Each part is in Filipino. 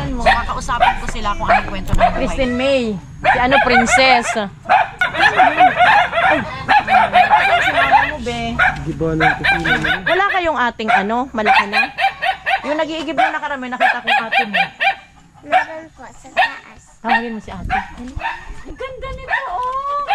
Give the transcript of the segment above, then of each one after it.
Tingnan mo, kakausapin ko sila kung anong kwento ng buhay. Christine May. Si ano, princess. Sinama mo, be. Wala kayong ating ano, malaki na? Yung nag-iigib na nakarami, nakita ko yung ate mo. Meron po sa taas. Tawagin mo si ate. Ang ganda nito, oh!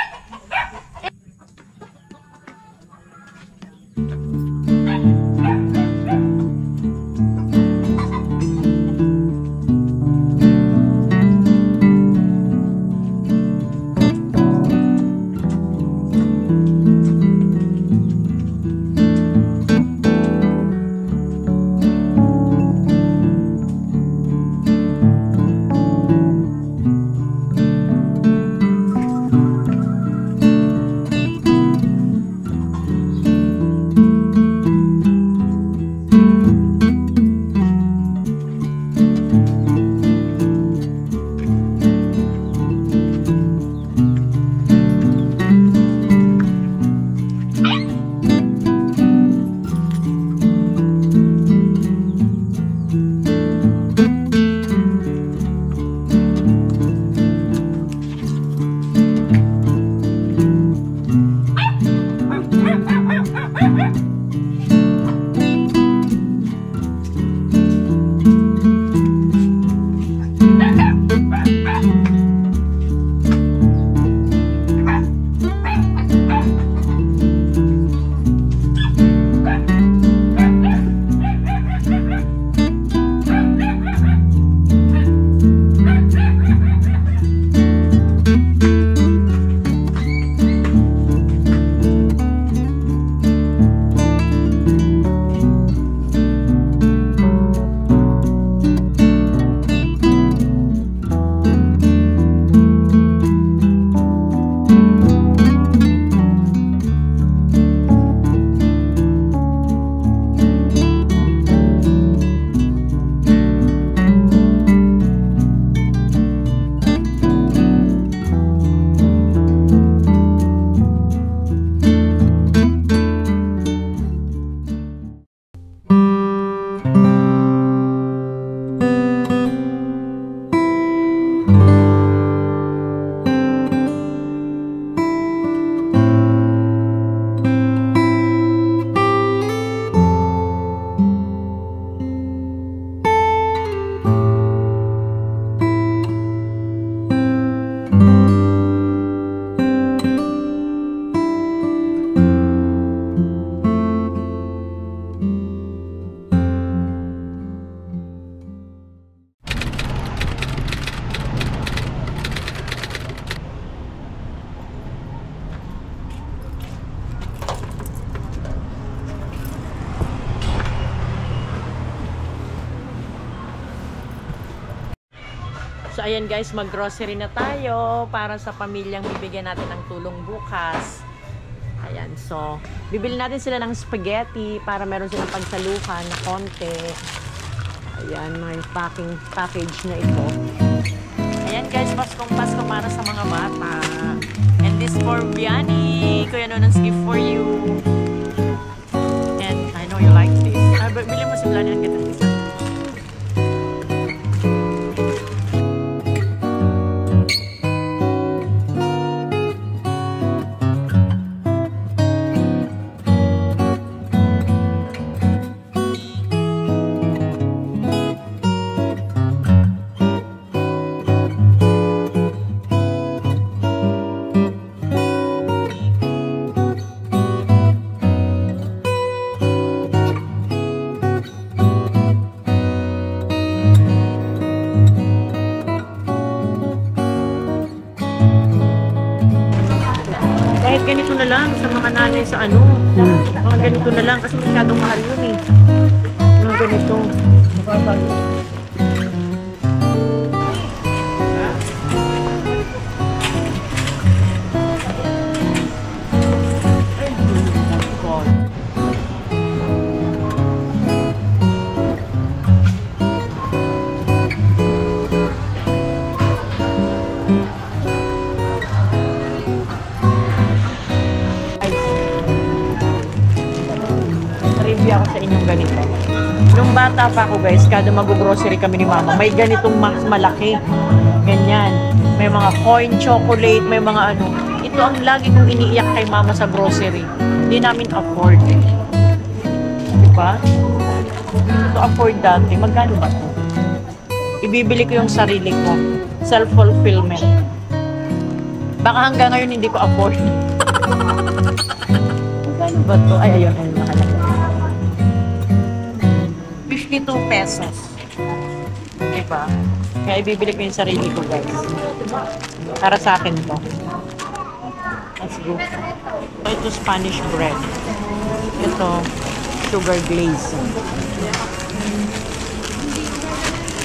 So ayan guys, mag-grocery na tayo para sa pamilyang bibigyan natin ng tulong bukas. Ayan, so bibili natin sila ng spaghetti para meron silang pagsaluhan na konti. Ayan, may package na ito. Ayan guys, Paskong Pasko para sa mga bata. And this for Vianney. Kuya Nonon's gift for you. And I know you like this. Bili mo si Vianney ang kitang isa. Kahit ganito na lang sa mga nanay sa ano. Mga ganito na lang kasi masyadong mahal yun eh. Mga ganito. Ako sa inyong ganito. Nung bata bata pa ako guys, kada mag-grocery kami ni mama, may ganitong mas malaki. Ganyan. May mga coin chocolate, may mga ano. Ito ang lagi kong iniiyak kay mama sa grocery. Hindi namin afford. Diba? Ito afford dati. Magkano ba ito? Ibibili ko yung sarili ko. Self-fulfillment. Baka hanggang ngayon hindi ko afford. Magkano ba ito? Ay, ayun. Ayun, nakalagay. 52 pesos. Diba? Kaya ibibili ko yung sarili ko, guys. Para sa akin to. Let's go. Ito Spanish bread. Ito, sugar glaze.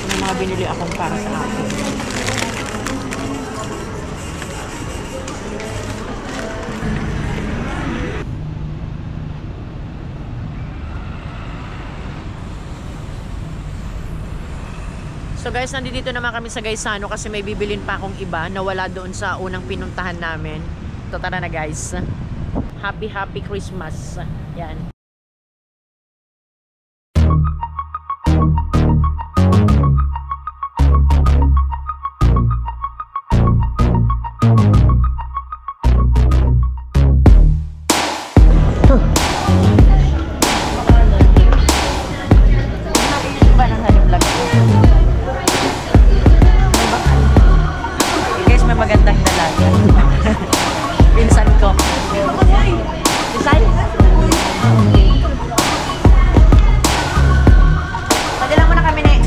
May mga binili akong para sa akin. So guys, nandito naman kami sa Gaisano kasi may bibilin pa akong iba na wala doon sa unang pinuntahan namin. So tara na guys. Happy Christmas. Yan. Magandang dalaga. Pinsan ko. Pinsan? Padala mo na kami na.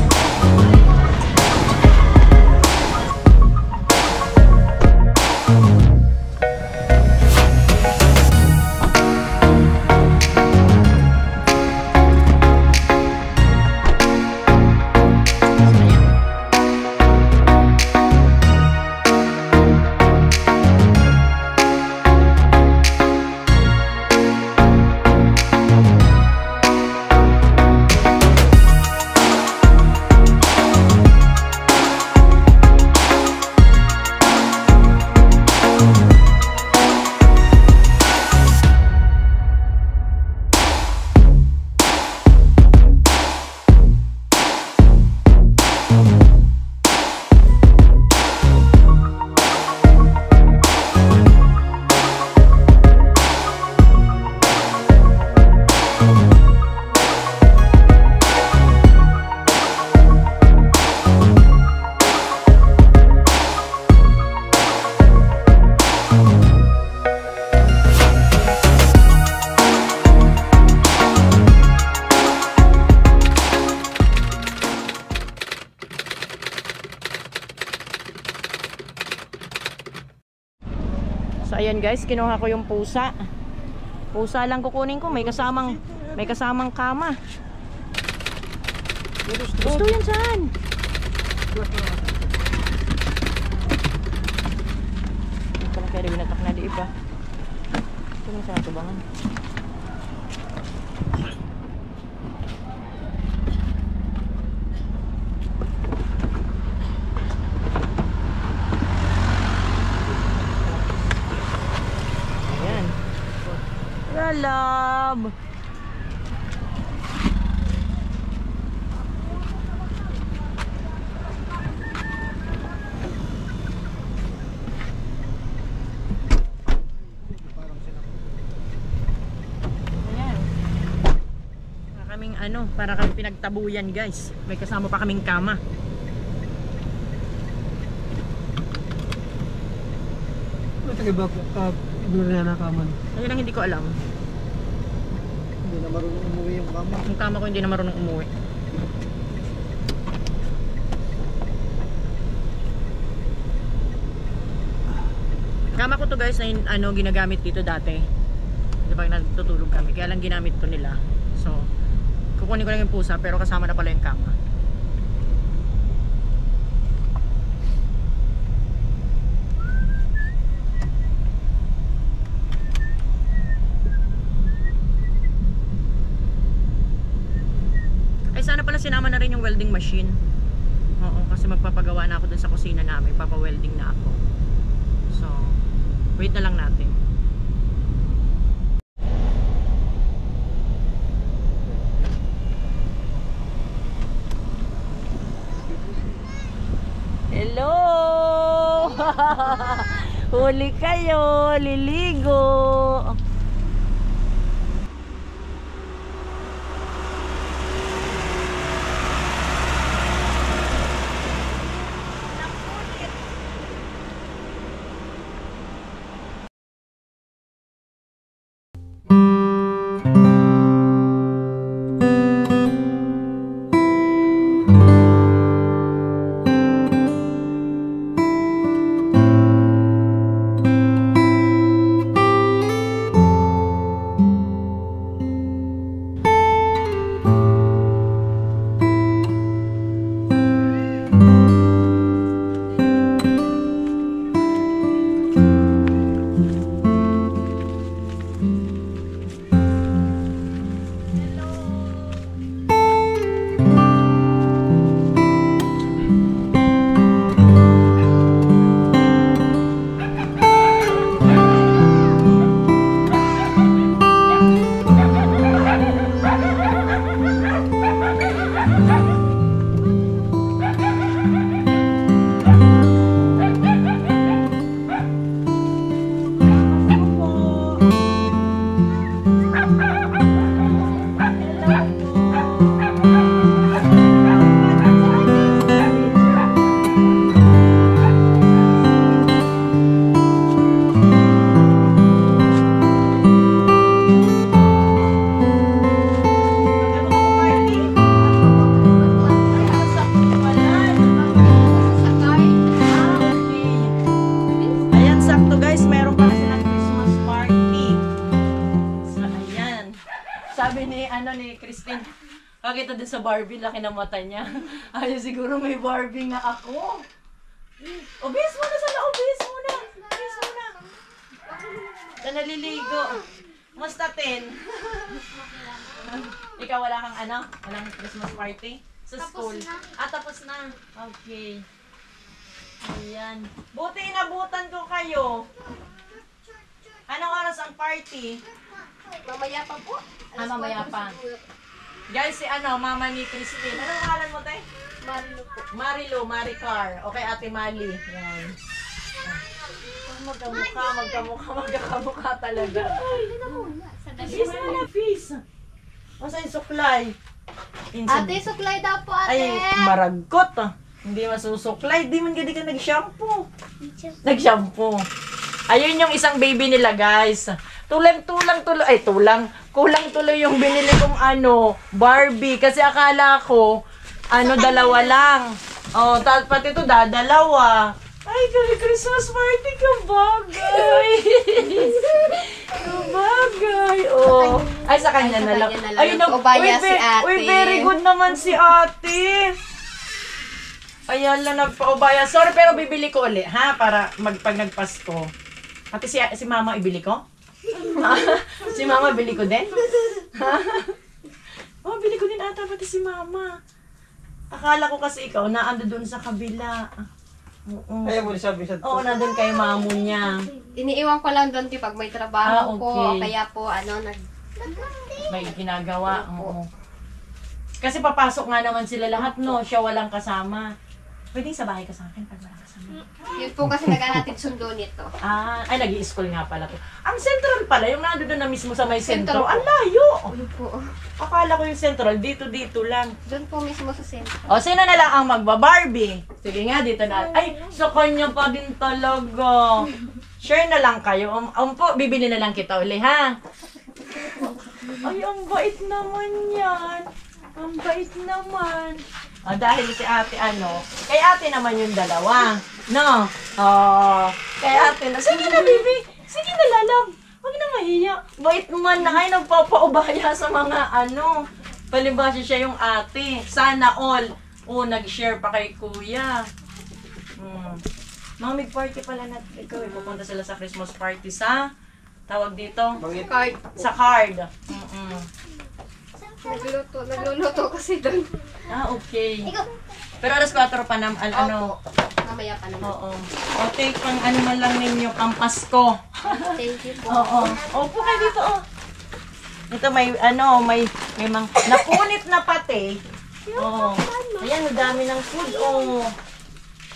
So ayan guys, kinuha ko yung pusa. Pusa lang kukunin ko, may kasamang kama. Gusto yan saan? Ito lang kaya winatak na di iba. Ito lang sa tubangan. Love. Kaming ano, para kami pinagtabuyan guys. May kasama pa kaming kama. Tagabak na nakaman. Ayun lang hindi ko alam. Hindi na marunong umuwi yung kama. Yung kama ko hindi na marunong umuwi. Kama ko to guys na ano ginagamit dito dati. Di ba natutulog kami. Kaya lang ginamit to nila. So, kukunin ko lang yung pusa pero kasama na pala yung kama. Sana pala sinama na rin yung welding machine. Oo, kasi magpapagawa na ako dun sa kusina namin. Papa-welding na ako. So, wait na lang natin. Hello! Huli kayo, liligo. Ni Christine, pakita din sa Barbie, laki ng mata niya. Ay, siguro may Barbie nga ako. Obis muna sana, obis muna. Obis muna. Na naliligo. Musta tin? Ikaw wala kang walang Christmas party? Sa school? Tapos na. Okay. Ayan. Buti inabutan ko kayo. Anong oras ang party? Mamaya pa po. Mamaya pa. Guys, si mama ni Christine. Anong pangalan mo, te? Marilo po. Marilo, Maricar. Okay, Ate Mali. Yan. Magkamukha talaga. Fis na, Fis. Masa yung suklay? Ate, suklay daw po, ate. Ay, maragot. Hindi masusuklay. Di man ka nag-shampoo. Nag-shampoo. Ayun yung isang baby nila, guys. Kulang tuloy yung binili kong Barbie. Kasi akala ko, dalawa lang. Oh, pati ito dadalawa. Ay, Christmas party ka bagay. Kabagay. Oh. Ay, sa kanya na lang. Ay, nag-ubaya si ate. Uy, very good naman si ate. Ayan lang, nagpa-ubaya. Sorry, pero bibili ko ulit, ha? Para pag nagpasko. Pati si mama ibili ko? Si mama bili ko din? Oh, bili ko din ata pati si mama. Akala ko kasi ikaw naando doon sa kabila. Oo. Kaya mo sabi sa Oo, nandun kayo mamo niya. Iniiwan ko lang doon pag may trabaho po. Okay. Kaya po, May ginagawa. Oo. Kasi papasok nga naman sila lahat, no? Siya walang kasama. Pwedeng sa bahay ka sa akin pag wala kasama. Yun po kasi naghahatid sundo nito. Ay, nag-i-school nga pala to. Ang central pala, yung nandun na mismo sa may sentro. Sentro. Ang layo! Yun po. Akala ko yung central, dito lang. Doon po mismo sa sentro. O, sino na lang ang magba-Barbie? Sige nga, dito na. Ay, sa kanya pa din talaga. Share na lang kayo. Po, bibili na lang kita uli, ha? Ay, ang bait naman yan. Ang bait naman. Dahil si ate kay ate naman yung dalawa. No? Kay ate na. Sige na, baby. Sige na, lalab. Huwag na mahiya. Bait naman na kayo nagpapaubaya sa mga palibasa siya yung ate. Sana all. Nag-share pa kay kuya. Mamig party pala natin. Ikaw, pupunta sila sa Christmas party sa tawag dito? Card. Sa card. Nagluluto kasi doon. Okay. Pero alas 4 pa naman, Mamaya pa naman. Oo. Okay, pang man lang ninyo, pang Pasko. Thank you po. Oo. Opo kayo dito, Ito may, may mga, napunit na pati. Oo. Ayan, ang dami ng food,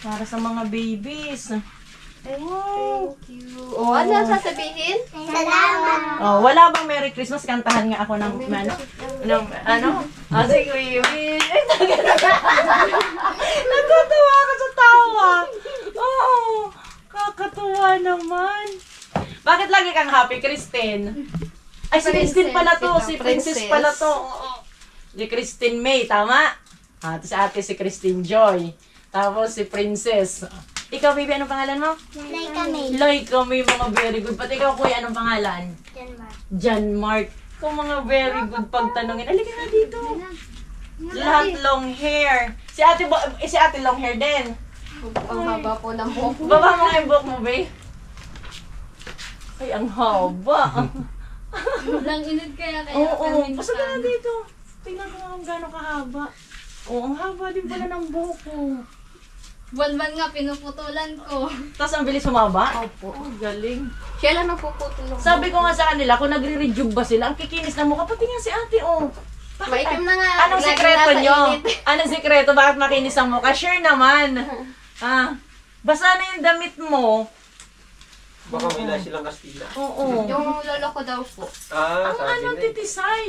Para sa mga babies. Wow. Thank you. O, ano ang sasabihin? Oh, wala bang Merry Christmas? Kantahan nga ako ng ano? Sige, baby. Natutuwa ka sa tawa. Oo. Kakatuwa naman. Bakit lagi kang happy, Christine? Ay, si Christine pala to. Si Princess pala to. Oo. Si Christine May, tama? At si ate si Christine Joy. Tapos si Princess. Ikaw, baby, anong pangalan mo? Laika May, mga very good. Pati ikaw, kuya, anong pangalan? John Mark. Kung mga very good pagtanongin. Halika na dito. Lahat long hair. Si ate long hair din. Ang haba po ng buhok. Baba mo nga yung buhok mo, babe. Ay, ang haba. Lang inid kaya Oo, pasok na dito. Tingnan ko nga kung gano'ng kahaba. Oo, ang haba din pala ng buhok ko. Buwan-buwan nga, pinuputulan ko. Tapos ang bilis humaba? Opo. Oh, galing. Siya lang nagpuputol ng Sabi ko nga sa kanila, kung nagre-rejuve ba sila, ang kikinis ng mukha, pati nga si ate, oh. Maitim na nga. Anong Lagi sikreto nasa nyo? init. Anong sikreto? Bakit makinis ang mukha? Sure naman. Basa na yung damit mo. Baka may silang Kastila. Oo. Yung lolo ko daw po. Ah, Ang sa akin ano, din. titisay.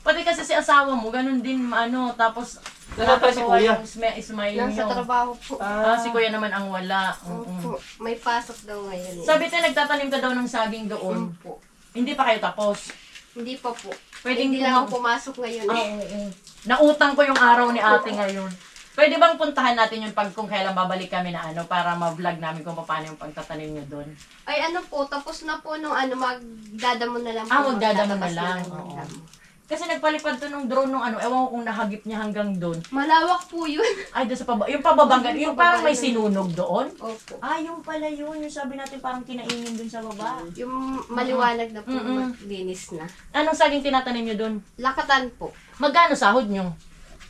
Pati kasi si asawa mo, ganun din, tapos Nasaan pala si Kuya? yung smile Nasa nyo. trabaho po. Si Kuya naman ang wala. Opo. May pasok daw ngayon. Sabi tayo, nagtatanim ka daw ng saging doon. Opo. Hindi pa kayo tapos. Hindi pa po. Pwedeng Hindi lang ako pumasok ngayon. Oo. Nautang ko yung araw ni ate ngayon. Pwede bang puntahan natin yung kung kailan babalik kami na para ma-vlog namin kung paano yung pagtatanim nyo doon? Ay ano po, tapos na po nung magdadamo na lang po. Magdadamo na magtatabas lang. ng Oo. damo. Kasi nagpalipad to ng drone nung ewan ko kung nahagip niya hanggang doon. Malawak po yun. Ay, doon sa yung pababang, yung parang may sinunog doon. Opo. Ah, yung pala yun. Yung sabi natin parang kinainin doon sa baba. Yung maliwanag na po, Mm-mm. maglinis na. Anong saging tinatanim nyo doon? Lakatan po. Magkano sahod nyo?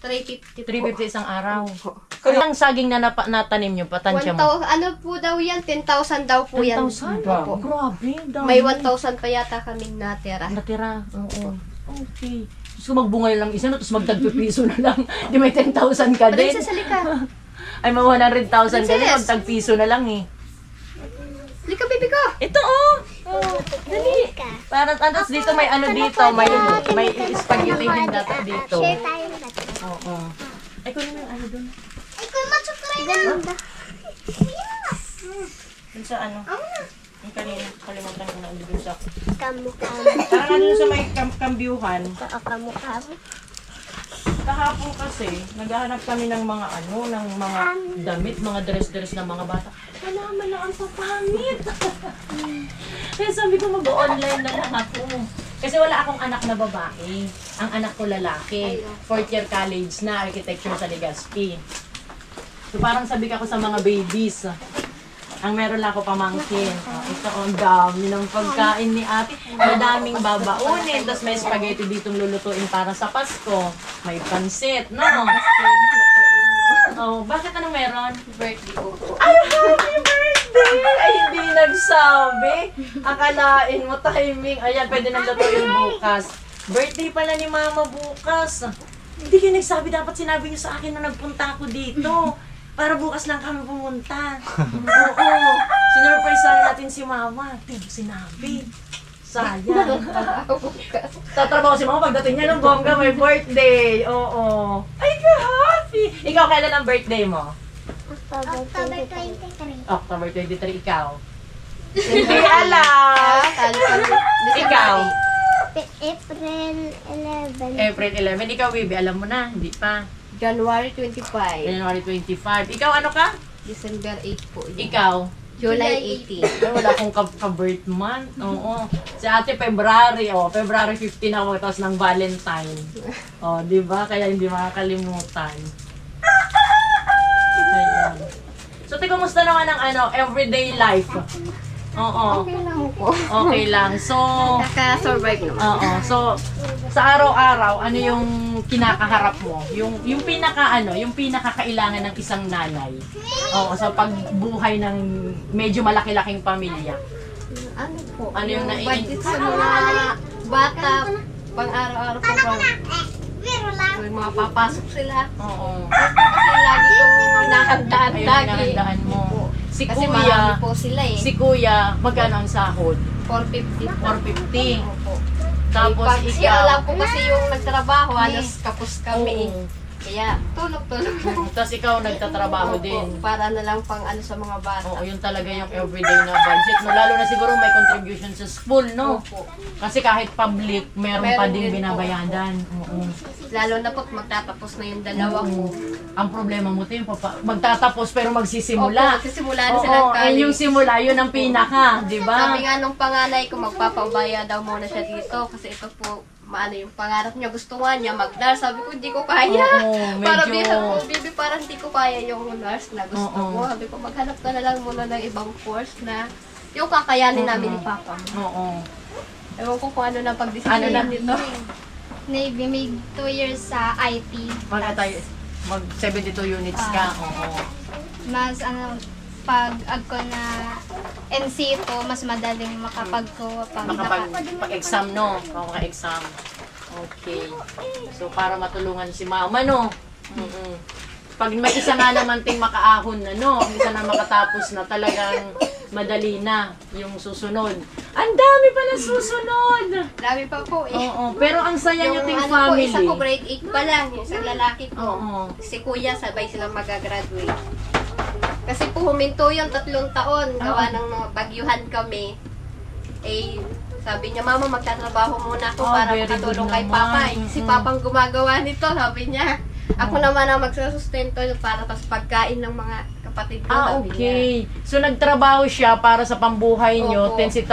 350 po. 350 isang araw. Opo. Kaya ang saging na natanim nyo, patansya mo? 1,000, ano po daw yan? 10,000 daw po yan. 10,000? Opo. Grabe, dami. May 1,000 pa yata kaming natira. Natira. Oo. Okay. So magbunga lang isa, no? Tapos magtagpipiso na lang. Di may 10,000 ka din. Princess, halika. Ay, may 100,000 ka din. Princess. Magtagpiso na lang eh. Halika, baby ko. Ito oh! Oh, dali. Para, tapos dito may ano dito, may spaghetti din data dito. Share tayo na. Oo. Ay, kunin mo yung ano doon. Ay, kung masuklay na. Doon sa ano. Yung kanina, kalimutan ko na doon sa... Kamukha. Parang doon sa may kambyuhan. Oo, kamukha. Kahapon kasi, naghahanap kami ng mga ng mga damit, mga dress-dress ng mga bata. Wala man lang ang papangit. Kaya sabi ko mag-online na lang ako. Kasi wala akong anak na babae. Ang anak ko lalaki. 4th year college na, architecture sa Legazpi. So parang sabi ko sa mga babies, ang meron lang ako pamangkin. Ito, ang dami ng pagkain ni ate. Madaming babaunin. Tapos may spaghetti ditong lulutuin para sa Pasko. May pansit, no? Oh, bakit anong meron? Birthday ko po. Ay, happy birthday! Ay, hindi nagsabi. Akalain mo timing. Ayan, pwede nang lutuin bukas. Birthday pala ni Mama bukas. Hindi kayo nagsabi. Dapat sinabi niyo sa akin na nagpunta ako dito. Para bukas lang kami pumunta. Oo. Sinurprise sana natin si Mama. Pero sinabi. Sayang. Tatrabaho si Mama pagdating niya ng bongga, may birthday. Oo. Ay, ka-happy. Ikaw, kailan ang birthday mo? October 23. October 23, ikaw. Hindi alam. Ikaw. April 11. April 11. Ikaw, baby, alam mo na. Hindi pa. January 25. January 25. Ikaw, ano ka? December 8 po. Ikaw. July 18. Ay, wala akong ka-birth month. Oo. Si ate, February. February 15 ako, tapos ng Valentine. Di ba? Kaya hindi makakalimutan. Ayan. So, kumusta naman ang everyday life? Oo. Okay lang po. Okay lang. So, Naka-survive naman. oo. So, sa araw-araw, ano yung kinakaharap mo? Yung pinakakailangan ng isang nanay. Oo, sa pagbuhay ng medyo malaki-laking pamilya. Ano po? Ano yung budget sa mga bata, pang araw-araw po Biro lang. May mga papasok sila. Oo. Kasi lagi kong hinahandaan Ayun, lagi. hinahandaan mo. Si Kasi marami kuya, po sila eh. si kuya, magkano ang sahod? 450. 450. Opo. Tapos Pag siya ikaw, lang po kasi yung nagtrabaho, halos kapos kami. Oo. Kaya tulog-tulog lang. Tapos ikaw nagtatrabaho Opo, din. para na lang pang ano sa mga bata. Oo, yun talaga yung everyday na budget. No? Lalo na siguro may contribution sa school, no? Opo. Kasi kahit public, meron pa Meron din din po. binabayadan. Oo. Lalo na po magtatapos na yung dalawa ko. Ang problema mo, Tim, magtatapos pero Opo, magsisimula. magsisimula na Oo, sila ng and college. yung simula, yun ang pinaka, di ba? Sabi nga nung panganay ko, magpapabaya daw muna siya dito. Kasi ito po, maano yung pangarap niya. Gusto nga niya mag-nurse. Sabi ko, hindi ko kaya. Oo, Para medyo- bibi, parang hindi ko kaya yung nurse na gusto Oo. ko. Sabi ko, maghanap ka na lang muna ng ibang course na yung kakayanin namin ni Papa. Oo. Ewan ko kung ano na Ano pag-decision na? nito. Navy, may 2 years sa IT. Mag 72 units ka. Oo. Mas pag agko na NC ito, mas madaling makapagko pag Makapag-exam, no? Makaka-exam. Okay. So, para matulungan si mama, no? Mm-mm. Pag may isa nga naman ting makaahon na, no? Isa na makatapos na, talagang madali na yung susunod. Ang dami pa na susunod! Dami pa po eh. Oo. Pero ang saya niyo Yung ting ano po, family. isa ko grade 8 pa lang. Yung isang lalaki ko. Oo. Si kuya, sabay silang magagraduate. Kasi po huminto yung 3 taon. Gawa ng mga bagyuhan kami. Eh, sabi niya, Mama, magtatrabaho muna ako Oh, para very makatulong good kay naman. Papa. Eh, si Mm-mm. Papang gumagawa nito, sabi niya. Ako naman ang magsusustento para sa pagkain ng mga kapatid ko. sabi niya. Okay. So, nagtrabaho siya para sa pambuhay niyo. Opo. Then, si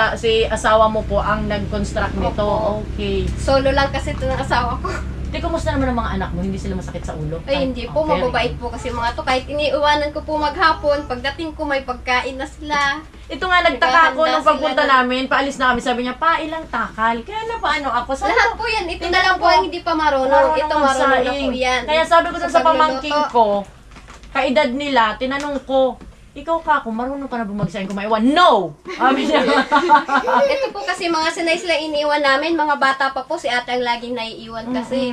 asawa mo po ang nag-construct nito. Opo. Okay. Solo lang kasi ito ng asawa ko. Di, kumusta naman ang mga anak mo? Hindi sila masakit sa ulo? Ay, hindi po. Okay. Mababait po kasi mga to. Kahit iniiwanan ko po maghapon, pagdating ko may pagkain na sila. Ito nga, nagtaka ako Naghahanda nung pagpunta sila na- namin, paalis na kami, sabi niya, pa, ilang takal? Kaya na paano ako? Sabi Lahat ko, po yan. Ito Tingnan na lang po mo. ang hindi pa marunong. Ito marunong na po yan. Kaya sabi ko dun sa pamangking pagluluto. ko, kaedad nila, tinanong ko, ikaw ka, kung marunong ka na bumagsayin kumaiwan? No! Sabi niya. Ito po kasi mga sinay sila iniwan namin. Mga bata pa po. Si ate ang laging naiiwan kasi.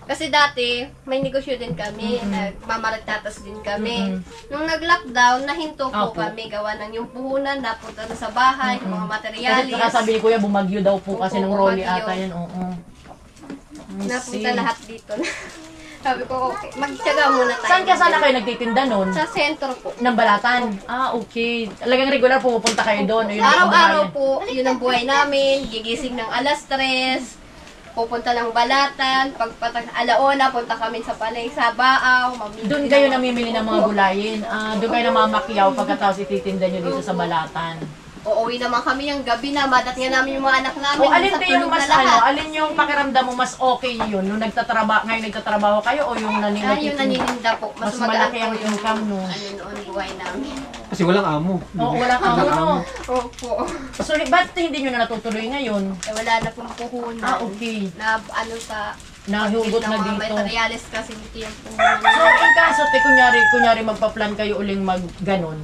Kasi dati, may negosyo din kami. Nagmamaragtatas din kami. Nung nag-lockdown, nahinto po Opo. kami. Gawa ng yung puhunan, napunta na sa bahay, mga Kasi materialis. saka sabi ni Kuya, bumagyo daw po kasi Opo, ng Rolly bumagyo. ata yan. Oo. I Napunta see. lahat dito. Sabi ko, okay, magtyaga muna tayo. Saan ka sana kayo nagtitinda nun? Sa sentro po. Ng Balatan? Ah, okay. Talagang regular pumupunta kayo doon. Ayun, Araw-araw kababayan. po, yun ang buhay namin. Gigising ng alas 3, pupunta ng Balatan, pagpatag alaona, punta kami sa palay, sa Baaw, mamili. Doon kayo namimili ng mga gulayin. Ah, doon kayo namamakyaw pagkatapos ititinda nyo dito sa Balatan. Uuwi naman kami yung gabi na, madat nga namin yung mga anak namin. O alin sa din yung tulog mas na lahat. ano, alin yung pakiramdam mo mas okay yun nung ngayon nagtatrabaho kayo o yung Yung nanininda po. Mas magaan malaki po ang yung income, no? Ano noon, buhay namin. Kasi walang amo. Oo, wala kang ano. Opo. So, ba't hindi nyo na natutuloy ngayon? Eh, wala na pong puhunan. Ah, okay. Na ano sa Nahugot na ng mga dito. materialis kasi dito yung puhunan. So, in kaso, kunyari magpa-plan kayo uling mag-ganon,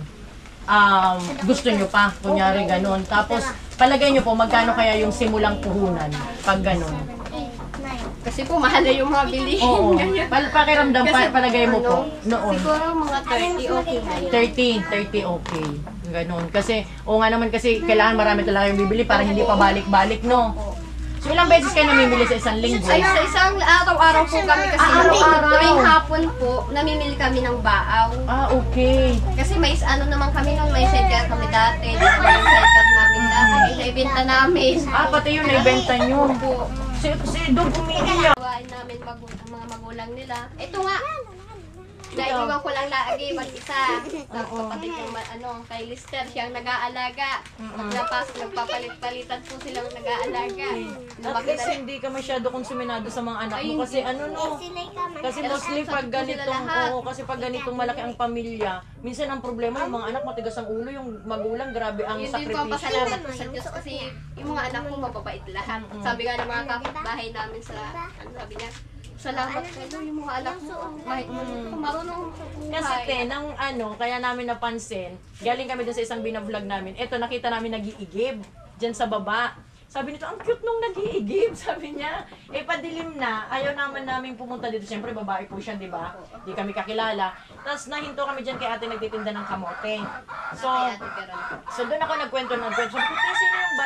gusto nyo pa, kunyari ganon. Tapos, palagay nyo po, magkano kaya yung simulang puhunan pag ganon? Kasi po, mahal na yung mga bilihin. Oo. Ngayon. Pakiramdam, palagay mo po, noon. Siguro mga 30 okay na yun. 30 okay. Ganon. Kasi, o nga naman kasi, kailangan marami talaga yung bibili para hindi pa balik-balik, no? So, ilang beses kayo namimili sa isang linggo? Ay, sa isang araw-araw po kami kasi araw-araw. tuwing hapon po, namimili kami ng baaw. Ah, okay. Kasi may ano naman kami nun, may sidecar kami dati. Dito naman yung sidecar namin dati. Naibenta namin. Ah, pati yun, naibenta nyo. Po. Si Dog umiiyak. Gawain namin ang mga magulang nila. Ito nga. Naiiwan ko lang lagi mag-isa. Kapatid ng kay Lister, siyang nag-aalaga. Pag napasok, nagpapalit-palitan po silang nag-aalaga. At least hindi ka masyado konsuminado sa mga anak mo kasi ano no. Kasi mostly pag ganitong, oo, kasi pag ganitong malaki ang pamilya, minsan ang problema yung mga anak matigas ang ulo, yung magulang grabe ang Yun din po ang sakripisyo. pasalamat ko sa Diyos kasi yung mga anak ko mababait lahat. Sabi nga ng mga kapitbahay namin sa, sabi niya, salamat kayo yung mga anak mo. Marunong Kasi nang kaya namin napansin, galing kami dun sa isang binablog namin, eto nakita namin nag-iigib dyan sa baba. Sabi nito, ang cute nung nag-iigib. Sabi niya, padilim na. Ayaw naman namin pumunta dito. Siyempre, babae po siya, di ba? Di kami kakilala. Tapos nahinto kami dyan kay ate nagtitinda ng kamote. So doon ako nagkwento. Sabi ko, sino yung ba?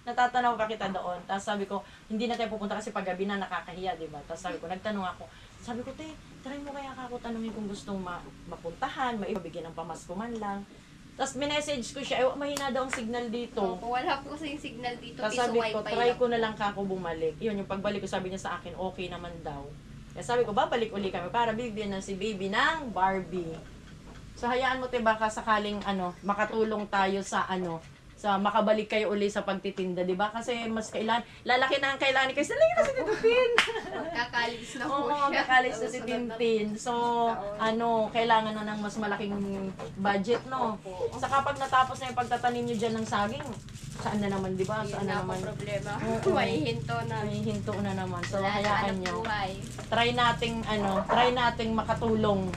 Natatanaw pa kita doon. Tapos sabi ko, hindi na tayo pupunta kasi paggabi na nakakahiya, di ba? Tapos sabi ko, nagtanong ako. Sabi ko, try mo kaya ako tanungin kung gustong mapuntahan, maibigyan ng pamasko man lang. Tapos minessage ko siya, mahina daw ang signal dito. Wala po kasi yung signal dito. Tapos sabi ko, try ko na lang kako bumalik. Yun, yung pagbalik ko, sabi niya sa akin, okay naman daw. Kaya sabi ko, babalik uli kami para bibigyan ng si baby ng Barbie. So hayaan mo, baka sakaling makatulong tayo sa sa makabalik kayo uli sa pagtitinda, di ba? Kasi mas lalaki na ang kailangan kayo. Salay na si Tintin! Kakalis na po Oo, siya. kakalis na si Tintin. So, kailangan na ng mas malaking budget, no? Sa kapag natapos na yung pagtatanim nyo dyan ng saging, saan na naman, di ba? Saan na naman? Problema. Oo. May hinto na. May hinto na naman. So, Wala na hayaan anak nyo. buhay. Try nating makatulong.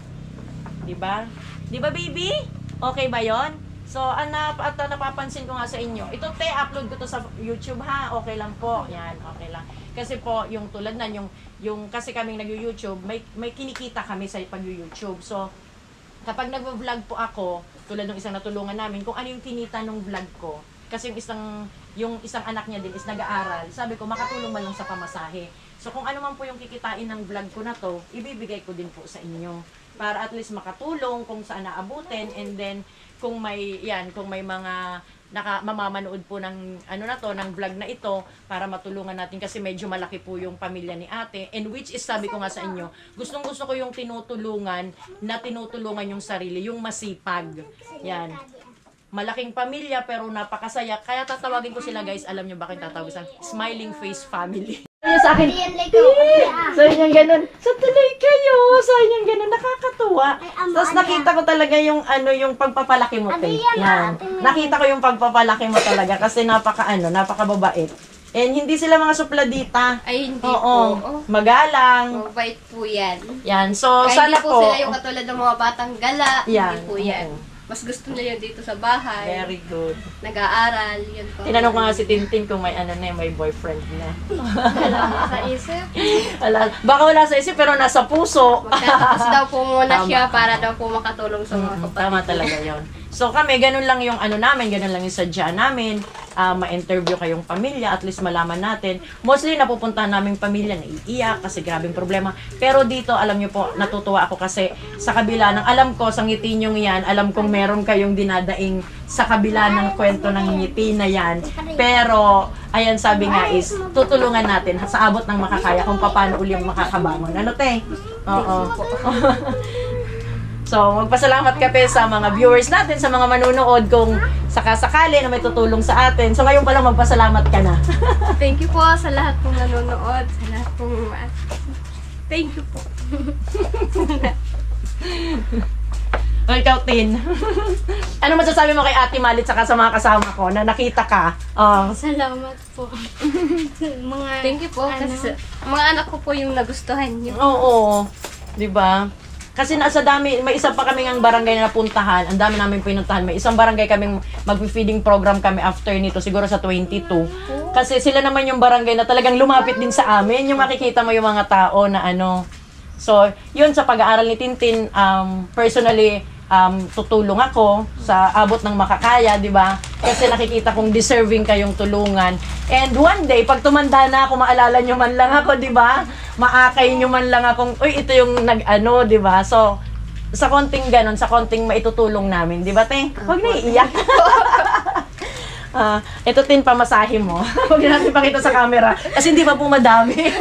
Di ba? Di ba, baby? Okay ba yon? So, napapansin ko nga sa inyo. Ito, upload ko to sa YouTube, ha? Okay lang po. Yan, okay lang. Kasi po, yung tulad na, yung kasi kaming nag-YouTube, may kinikita kami sa pag-YouTube. So, kapag nag-vlog po ako, tulad ng isang natulungan namin, kung ano yung kinita ng vlog ko, kasi yung isang anak niya din is nag-aaral, sabi ko, makatulong man lang sa pamasahe. So, kung ano man po yung kikitain ng vlog ko na to, ibibigay ko din po sa inyo. Para at least makatulong kung saan naabutin, and then, kung may mga mamamanood po ng ng vlog na ito para matulungan natin kasi medyo malaki po yung pamilya ni ate, and which is sabi ko nga sa inyo, gustong-gusto ko yung tinutulungan yung sarili, yung masipag. Yan. Malaking pamilya pero napakasaya. Kaya tatawagin ko sila, guys. Alam nyo bakit tatawagin sa Smiling Face Family. Sa akin, sabi niyang ganun, sa tuloy kayo, sabi niyang ganun, nakakatuwa. Tapos nakita ko talaga yung yung pagpapalaki mo, te. Yan. Nakita ko yung pagpapalaki mo talaga kasi napakababait. And hindi sila mga supladita. Ay, hindi Oo, po. magalang. Mabait po yan. Yan, so Kaya sana hindi po sila yung katulad ng mga batang gala. Yan, Hindi po yan. oo. Mas gusto nila yun dito sa bahay. Very good. Nag-aaral. Yun po. Tinanong ko nga si Tintin kung may may boyfriend na. Sa isip. Baka wala sa isip pero nasa puso. Magtatapos daw po muna Tama. siya para daw po makatulong sa mga kapatid. Tama talaga yon. So kami, ganun lang yung namin, ganun lang yung sadya namin. Ma-interview kayong pamilya, at least malaman natin. Mostly napupuntahan namin pamilya na iiyak kasi grabing problema. Pero dito, alam nyo po, natutuwa ako kasi sa kabila ng, alam ko, sa ngiti nyo yan, alam kong meron kayong dinadaing sa kabila ng kwento ng ngiti na yan. Pero, ayan sabi nga is, tutulungan natin sa abot ng makakaya kung paano uli yung makakabangon. Ano, te? Oo. So, magpasalamat ka pe sa mga viewers natin, sa mga manunood kung sakasakali na may tutulong sa atin. So, ngayon pa lang magpasalamat ka na. Thank you po sa lahat pong nanonood, sa lahat pong... Thank you po. O, ikaw, Tin. Ano masasabi mo kay Ate Malit saka sa mga kasama ko na nakita ka? Salamat po. Thank you po. Kasi mga anak ko po yung nagustuhan niyo. Oo. Diba? Kasi nasa dami, may isa pa kaming ang barangay na napuntahan. Ang dami namin pinuntahan. May isang barangay kaming mag-feeding program kami after nito, siguro sa 22. Kasi sila naman yung barangay na talagang lumapit din sa amin. Yung makikita mo yung mga tao na So, yun sa pag-aaral ni Tintin, personally, tutulong ako sa abot ng makakaya, di ba? Kasi nakikita kong deserving kayong tulungan. And one day, pag tumanda na ako, maalala nyo man lang ako, di ba? Maakay nyo man lang akong, uy, ito yung di ba? So, sa konting ganon, sa konting maitutulong namin, di ba, te? Huwag na iiyak. Ito tin pamasahe mo. Huwag natin pakita sa camera kasi hindi pa po madami.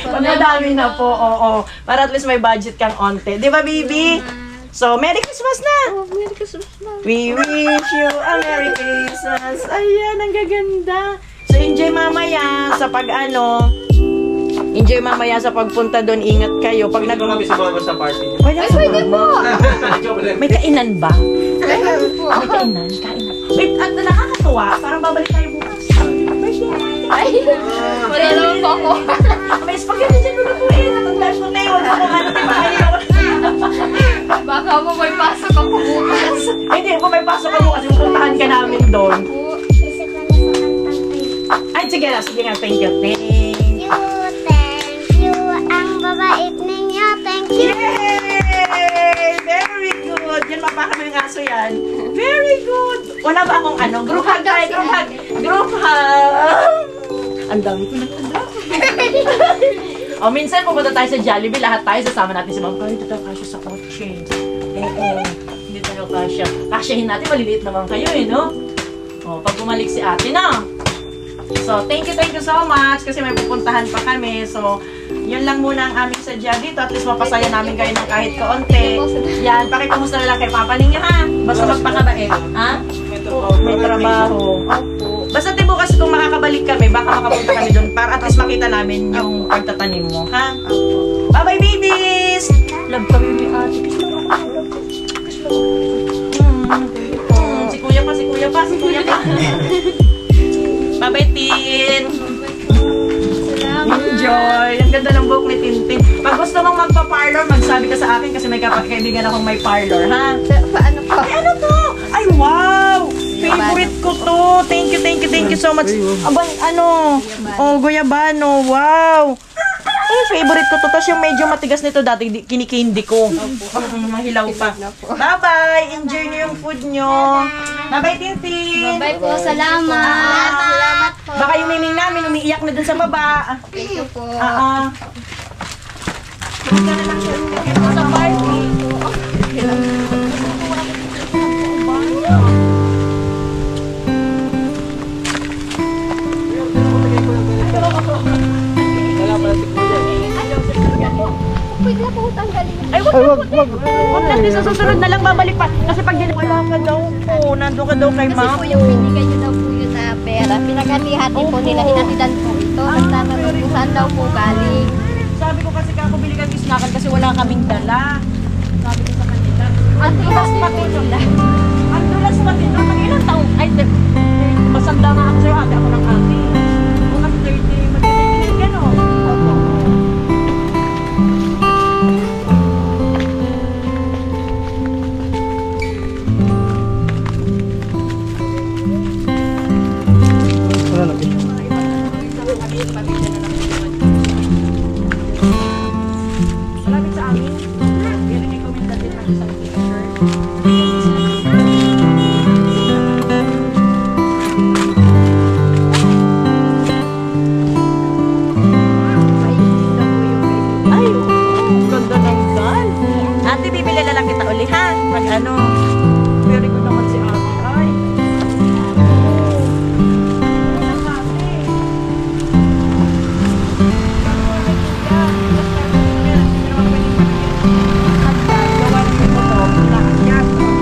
Pag madami na po, oo. Para at least may budget kang onte. Di ba, baby? So, Merry Christmas na! Oh, Merry Christmas na. We wish you a Merry Christmas. Ayan, ang gaganda. So, enjoy mamaya sa enjoy mamaya sa pagpunta doon. Ingat kayo. Pag Gusto kami sumama sa party niyo. Wala sa mama. Joke lang. May kainan ba? Meron po. May kainan? Kainan. Wait, at nakakatuwa. Parang babalik tayo bukas. Ay, wala naman po ako. May spaghetti dyan lulutuin. Natandaan ko tayo. Wala akong ayaw. Baka mo may pasok ako bukas. Hindi, kung may pasok ka bukas, pupuntahan ka namin doon. Isa ka Thank you. Thank you. Ang babait ninyo. Thank you. Yay! Very good. Yan, mapaka mo yung aso yan. Very good. Wala ba akong ano? Group hug tayo. Group hug. Group hug. Ang dami ko na. O, minsan pupunta tayo sa Jollibee. Lahat tayo sasama natin si Ma'am. Ay, dito tayo kasya sa kotse. Hindi tayo kasya. Kasyahin natin. Maliliit naman kayo eh, no? O, pag bumalik si ate na. So, thank you so much kasi may pupuntahan pa kami. So, yun lang muna ang aming sadya dito. At least mapasaya namin kayo ng kahit kaunti. Yan, pakikamusta na lang kay Papa ninyo, ha? Basta magpakabait. Ha? May trabaho. Opo. Basta di bukas kung makakabalik kami, baka makapunta kami doon para at least makita namin yung pagtatanim mo, ha? Bye-bye, babies! Love kami ni ate. Si kuya pa. Bye-bye, Tin! Enjoy! Ang ganda ng buhok ni Tintin. Pag gusto mong magpa-parlor, magsabi ka sa akin kasi may kaibigan akong may parlor, ha? Paano po? Ay, ano to? Ay, wow! Favorite ko to. Thank you so much. Abang, ano? Oh, guyabano. Wow! Ay, favorite ko to. Tapos yung medyo matigas nito dati, kinikindi ko. Mahilaw pa. Bye-bye! Enjoy nyo yung food nyo. Bye-bye, Tintin! Bye po, salamat. Salamat po. Baka yung miming namin, umiiyak na dun sa baba. Thank you po. Sa party. Pwede na po tanggalin. Ay, wag. Huwag natin sa susunod na lang babalik pa. Kasi pag wala ka daw po, nandun ka daw kay Kasi ma'am. po yung binigay nyo daw po yun na pera. Pinaghati-hati po nila. Hinatidan po ito. Nagtatanong kung saan daw po galing. Sabi ko kasi kako bili kami snakan kasi wala kaming dala. Sabi ko sa kanila. Ang dulas pati nila. Ang dulas pati nila. Pag ilang taong, ay, masanda nga ako sa'yo ate. Ako ng ate. Kung kasi 30, mag-30 gano'n. Opo. Wala lang. Malapit sa amin. Pero may komenda din natin sa picture. Ay, ganda ng gal. Ate, bibili na lang kita uli, ha? Pag ano. Very good naman si ate. Ay. Ay, dito po yung kanya. Ingat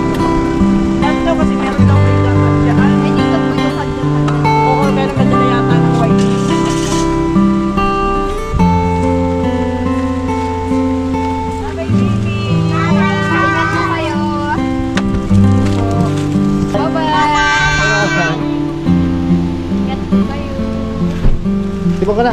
po kayo. Bye-bye. Ingat po kayo. Di ba ka na?